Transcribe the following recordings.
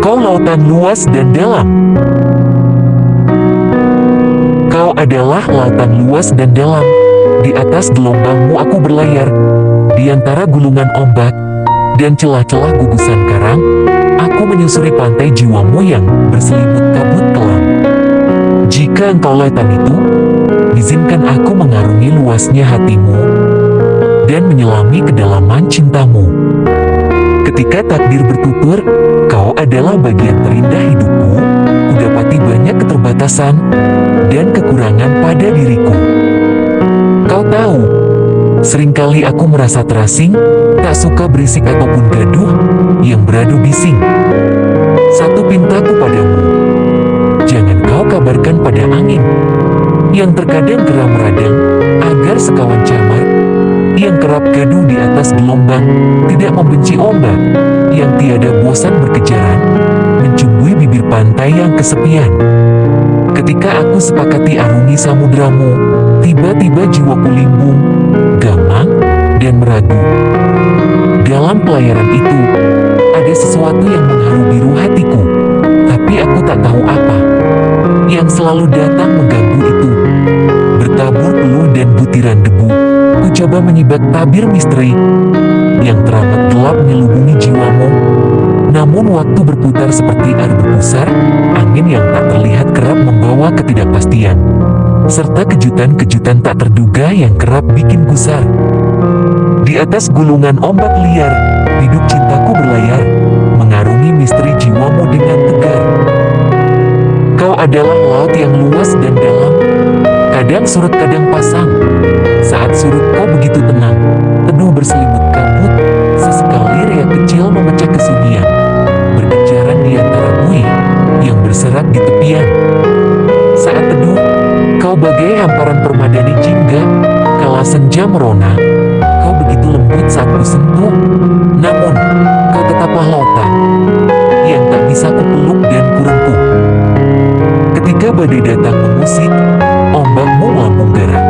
Kau lautan luas dan dalam. Kau adalah lautan luas dan dalam. Di atas gelombangmu aku berlayar, di antara gulungan ombak dan celah-celah gugusan karang, aku menyusuri pantai jiwamu yang berselimut kabut kelam. Jika engkau lautan itu, izinkan aku mengarungi luasnya hatimu dan menyelami kedalaman cintamu. Ketika takdir bertutur, kau adalah bagian terindah hidupku, kudapati banyak keterbatasan dan kekurangan pada diriku. Kau tahu, seringkali aku merasa terasing, tak suka berisik ataupun gaduh, yang beradu bising. Satu pintaku padamu, jangan kau kabarkan pada angin, yang terkadang geram radang, agar sekawan camar, yang kerap gaduh di atas gelombang, tidak membenci ombak, yang tiada bosan berkejaran, mencumbui bibir pantai yang kesepian. Ketika aku sepakati arungi samudramu, tiba-tiba jiwaku limbung, gamang, dan meragu. Dalam pelayaran itu, ada sesuatu yang mengharu biru hatiku, tapi aku tak tahu apa. Yang selalu datang mengganggu itu, bertabur peluh dan butiran debu. Ku coba menyibak tabir misteri yang teramat gelap menyelubungi jiwamu. Namun waktu berputar seperti air berpusar, angin yang tak terlihat kerap membawa ketidakpastian, serta kejutan-kejutan tak terduga yang kerap bikin gusar. Di atas gulungan ombak liar, hidup cintaku berlayar, mengarungi misteri jiwamu dengan tegar. Kau adalah laut yang luas dan dalam, kadang surut kadang pasang. Saat surut kau begitu tenang, teduh berselimut kabut, sesekali riak kecil memecah kesunyian, berkejaran di antara buih yang berserak di tepian. Saat teduh, kau bagai hamparan permadani jingga, kala senja merona, kau begitu lembut saat kusentuh, namun kau tetaplah lautan yang tak bisa kupeluk dan kurempuh. Ketika badai datang mengusik, ombakmu melambung garang,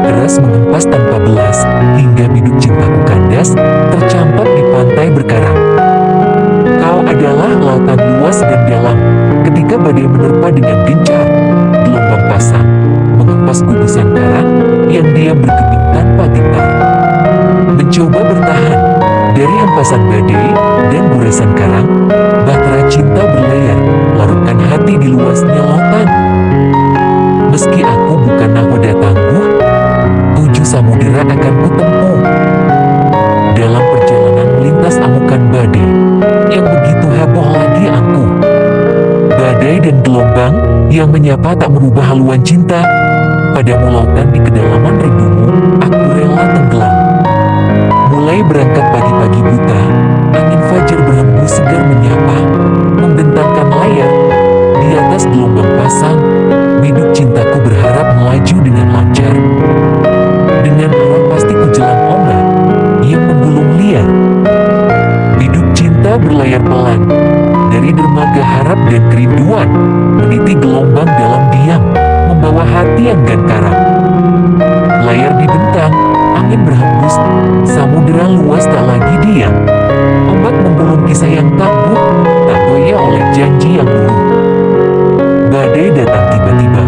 deras mengempas tanpa belas, hingga biduk cintaku kandas, tercampak di pantai berkarang. Kau adalah lautan luas dan dalam, ketika badai menerpa dengan gencar, gelombang pasang, mengempas gugusan karang, yang diam bergeming tanpa tinta. Mencoba bertahan, dari hempasan badai, dan goresan karang, bahtera cinta berlayar, larutkan hati di luasnya lautan. Meski aku bukan nahoda tangguh, 7 samudera akan kutempuh. Dalam perjalanan melintas amukan badai, yang begitu heboh lagi angkuh. Badai dan gelombang, yang menyapa tak merubah haluan cinta. Padamu lautan di kedalaman rindumu, aku rela tenggelam. Mulai berangkat pagi-pagi buta, angin fajar berhembus segar menyapa, membentangkan layar, di atas gelombang pasang, biduk cintaku berharap melaju dengan lancar. Dengan arah pasti ku jelang ombak yang menggulung liar. Biduk cinta berlayar pelan, dari dermaga harap dan kerinduan, meniti gelombang dalam diam, membawa hati enggan karam. Layar dibentang, angin berhembus, samudera luas tak lagi diam. Ombak menggulung kisah yang tangguh, tak goyah oleh janji yang luluh. Badai datang tiba-tiba,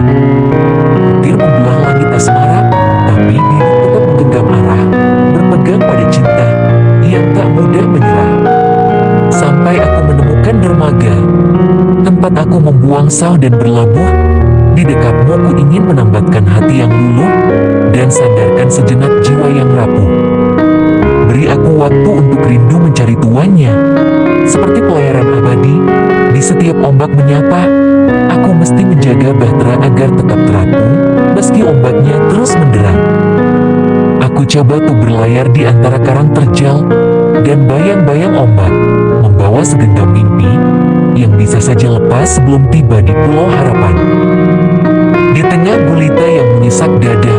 petir membelah langit asmara, tapi biduk tetap menggenggam arah, berpegang pada cinta yang tak mudah menyerah. Sampai aku menemukan dermaga, tempat aku membuang sah dan berlabuh. Di dekatmu aku ingin menambatkan hati yang luluh, dan sandarkan sejenak jiwa yang rapuh. Beri aku waktu untuk rindu mencari tuannya. Seperti pelayaran abadi, di setiap ombak menyapa, aku mesti menjaga bahtera agar tetap terapung, meski ombaknya terus menderang. Aku coba tuh berlayar di antara karang terjal, dan bayang-bayang ombak, membawa segenggam mimpi, yang bisa saja lepas sebelum tiba di pulau harapan. Di tengah gulita yang menyisak dada,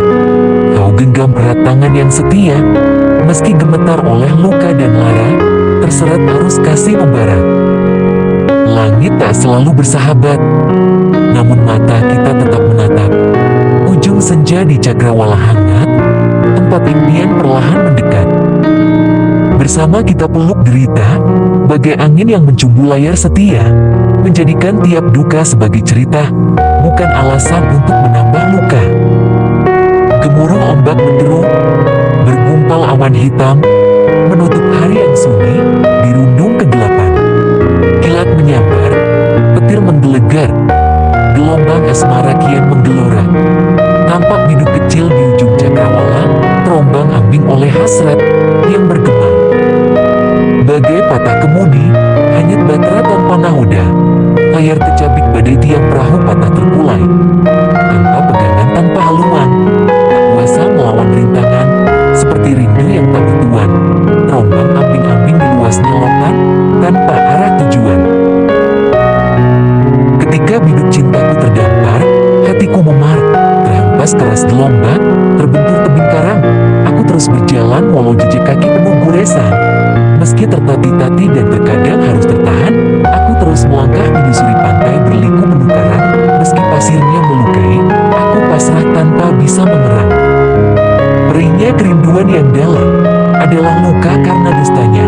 kau genggam erat tangan yang setia, meski gemetar oleh luka dan lara, terserat arus kasih membara. Langit tak selalu bersahabat, namun mata kita tetap menatap ujung senja di cakrawala hangat, tempat impian perlahan mendekat. Bersama kita peluk derita, bagai angin yang mencumbu layar setia, menjadikan tiap duka sebagai cerita, bukan alasan untuk menambah luka. Gemuruh ombak menderu, bergumpal awan hitam, menutup hari yang sunyi, dirundung kegelapan. Kilat menyambar, petir menggelegar, gelombang asmara kian menggelora. Tampak biduk kecil di ujung cakrawala, terombang-ambing oleh hasrat yang bergema. Bagai patah kemudi, hanyut batra tanpa nahoda, layar kecabik badai tiang perahu patah terkulai. Tanpa pegangan, tanpa haluan, tak kuasa melawan rintangan, seperti rindu yang tak bertuan, terombang ambing-ambing di luasnya lautan, tanpa arah tujuan. Ketika biduk cintaku terdampar, hatiku memar, terhempas keras gelombang, terbentur tebing karang. Aku terus berjalan walau jejak kaki penuh goresan. Meski tertatih-tatih dan terkadang harus tertahan, aku terus melangkah menyusuri pantai berliku penuh karang. Meski pasirnya melukai, aku pasrah tanpa bisa mengerang. Perihnya kerinduan yang dalam adalah luka karena dustanya.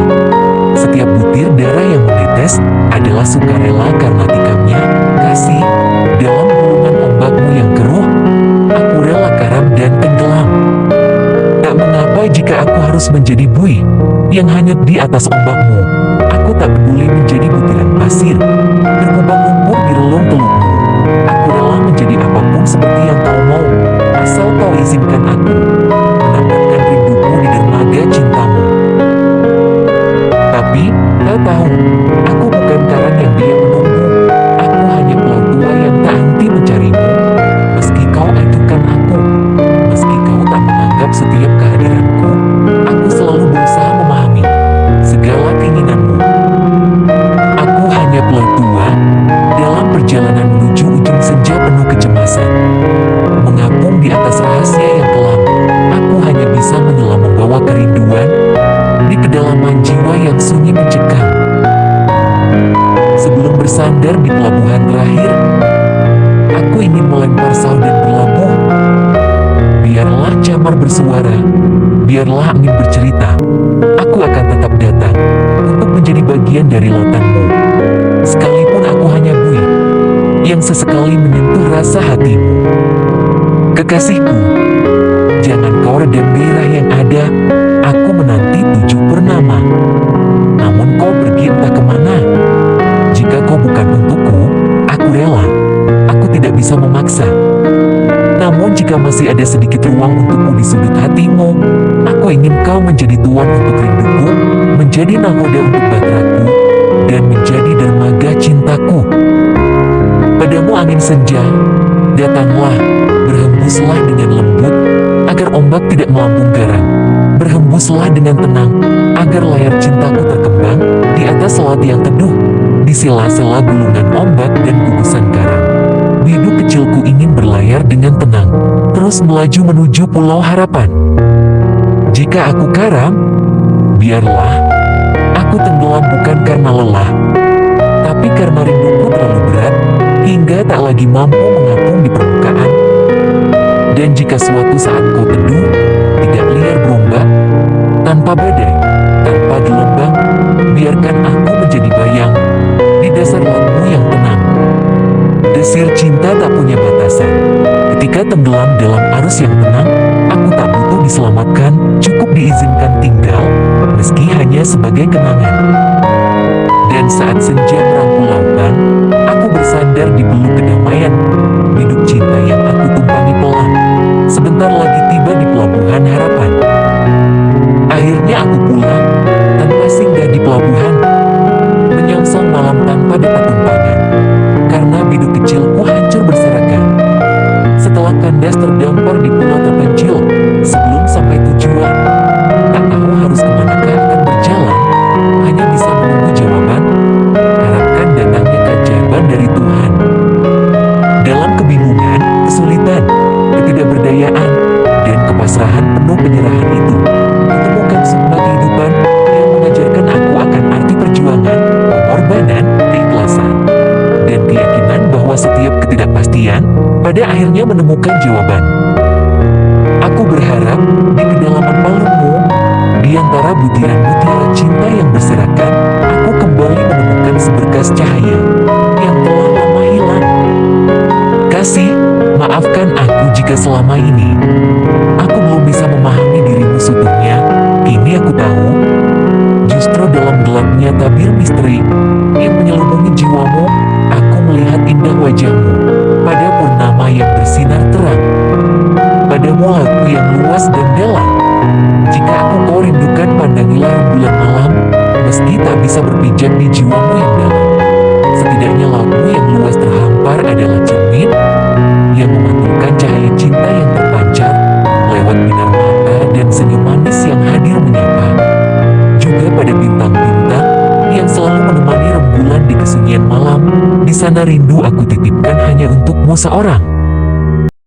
Setiap butir darah yang menetes adalah sukarela karena tikamnya kasih. Dalam gulungan ombakmu yang keruh, aku rela karam dan tenggelam. Tak mengapa jika aku harus menjadi buih yang hanyut di atas ombakmu. Aku tak peduli menjadi butiran pasir, berkubang lumpur di relung telukmu. Aku rela menjadi apapun seperti yang kau mau, asal kau izinkan aku menambahkan rinduku di dermaga cintamu. Tapi, kau tahu, aku bukan karang yang dia menunggu. Aku hanya pelaut tua yang tak henti mencarimu. Meski kau acuhkan aku, meski kau tak menganggap setiap kehadiranku, aku selalu berusaha memahami segala keinginanmu. Aku hanya pelaut tua dalam perjalanan menuju ujung senja penuh kecemasan. Mengapung di atas rahasia yang kelam, aku hanya bisa menyelam membawa kerinduan di kedalaman jiwa yang sunyi mencekam. Sebelum bersandar di pelabuhan terakhir, aku ingin melempar sahu dan berlabuh. Biarlah camar bersuara, biarlah angin bercerita, aku akan tetap datang untuk menjadi bagian dari lautanmu. Sekalipun aku hanya buih yang sesekali menyentuh rasa hatimu. Kekasihku, jangan kau redam gairah yang ada. Aku menanti 7 purnama, namun kau pergi entah kemana. Jika kau bukan untukku, aku rela. Aku tidak bisa memaksa. Namun jika masih ada sedikit ruang untukku di sudut hatimu, aku ingin kau menjadi tuan untuk rinduku, menjadi nahoda untuk batraku, dan menjadi dermaga cintaku. Padamu angin senja, datanglah, berhembuslah dengan lembut, agar ombak tidak melambung garang. Berhembuslah dengan tenang, agar layar cintaku terkembang di atas selat yang teduh, di sela-sela gulungan ombak dan gugusan karang. Biduk kecilku ingin berlayar dengan tenang, terus melaju menuju pulau harapan. Jika aku karam, biarlah. Aku tenggelam bukan karena lelah, tapi karena rinduku terlalu berat, hingga tak lagi mampu mengapung di permukaan. Dan jika suatu saat kau teduh, tidak liar berombak, tanpa badai, tanpa gelombang, biarkan aku menjadi bayang di dasar lautmu yang tenang. Desir cinta tak punya batasan. Ketika tenggelam dalam arus yang tenang, aku tak butuh diselamatkan, cukup diizinkan tinggal, meski hanya sebagai kenangan. Dan saat senja merangkul lautan, aku bersandar di beluk kedamaian, biduk cinta yang aku tumpangi pelan. Sebentar lagi tiba di pelabuhan harapan. Akhirnya aku pulang, tanpa singgah di pelabuhan, menyongsong malam tanpa detak tumpangan, karena biduk kecilku hancur berserakan. Setelah kandas terdampar di pulau terpencil, sebelum sampai tujuan, tak tahu harus kemanakah akan berjalan, hanya bisa menunggu jawaban, harapkan datangnya keajaiban dari Tuhan. Dalam kebingungan, kesulitan, ketidakberdayaan, dan kepasrahan penuh penyerahan itu, kutemukan sukma kehidupan yang mengajarkan aku akan arti perjuangan, pengorbanan, keikhlasan, dan keyakinan bahwa setiap ketidakpastian pada akhirnya menemukan jawaban. Aku berharap di kedalaman palungmu, Di antara butiran-butiran cinta yang berserakan, aku kembali menemukan seberkas cahaya yang telah lama hilang. Kasih, maafkan aku jika selama ini aku belum bisa memahami dirimu seutuhnya. Kini aku tahu, justru dalam gelapnya tabir misteri yang menyelubungi jiwamu, aku melihat indah wajahmu pada purnama yang bersinar terang. Padamu lagu yang luas dan dalam. Jika aku kau rindukan, pandangilah rembulan malam, meski tak bisa berpijak di jiwamu yang dalam. Setidaknya lagu yang luas terhampar adalah cermin yang memantulkan cahaya cinta yang terpancar lewat binar mata dan senyum manis yang hadir menyapa. Juga pada bintang-bintang yang selalu menemani rembulan di kesunyian malam, di sana rindu aku titipkan hanya untukmu seorang.